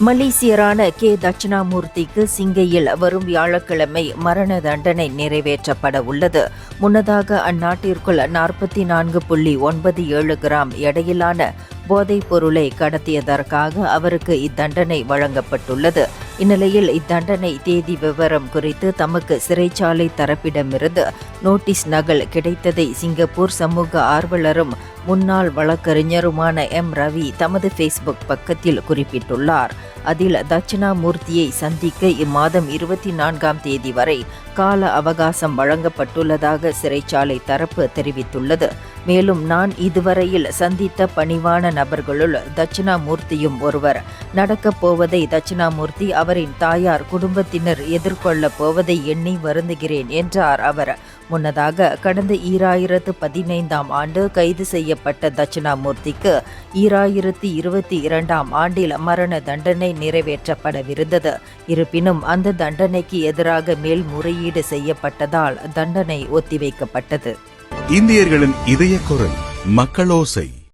மலேசியரான K தட்சிணாமூர்த்திக்கு சிங்கையில் வரும் வியாழக்கிழமை மரண தண்டனை நிறைவேற்றப்பட உள்ளது. முன்னதாக அந்நாட்டிற்குள் 44.97 கிராம் எடையிலான போதைப் பொருளை கடத்தியதற்காக அவருக்கு இத்தண்டனை வழங்கப்பட்டுள்ளது. இந்நிலையில் இத்தண்டனை தேதி விவரம் குறித்து தமக்கு சிறைச்சாலை தரப்பிடமிருந்து நோட்டீஸ் நகல் கிடைத்ததை சிங்கப்பூர் சமூக ஆர்வலரும் முன்னாள் வழக்கறிஞருமான ரவி தமது ஃபேஸ்புக் பக்கத்தில் குறிப்பிட்டுள்ளார். அதில் தட்சிணாமூர்த்தியை சந்திக்க இம்மாதம் 24ஆம் தேதி வரை கால அவகாசம் வழங்கப்பட்டுள்ளதாக சிறைச்சாலை தரப்பு தெரிவித்துள்ளது. மேலும் நான் இதுவரையில் சந்தித்த பணிவான நபர்களுள் தட்சிணாமூர்த்தியும் ஒருவர். நடக்கப் போவதை தட்சிணாமூர்த்தி அவரின் தாயார் குடும்பத்தினர் எதிர்கொள்ளப் போவதை எண்ணி வருந்துகிறேன் என்றார் அவர். முன்னதாக கடந்த 2015ஆம் ஆண்டு கைது செய்யப்பட்ட தட்சிணாமூர்த்திக்கு 2022ஆம் ஆண்டில் மரண தண்டனை நிறைவேற்றப்படவிருந்தது. இருப்பினும் அந்த தண்டனைக்கு எதிராக மேல்முறையீடு செய்யப்பட்டதால் தண்டனை ஒத்திவைக்கப்பட்டது. இந்தியர்களின் இதய குரல் மக்களோசை.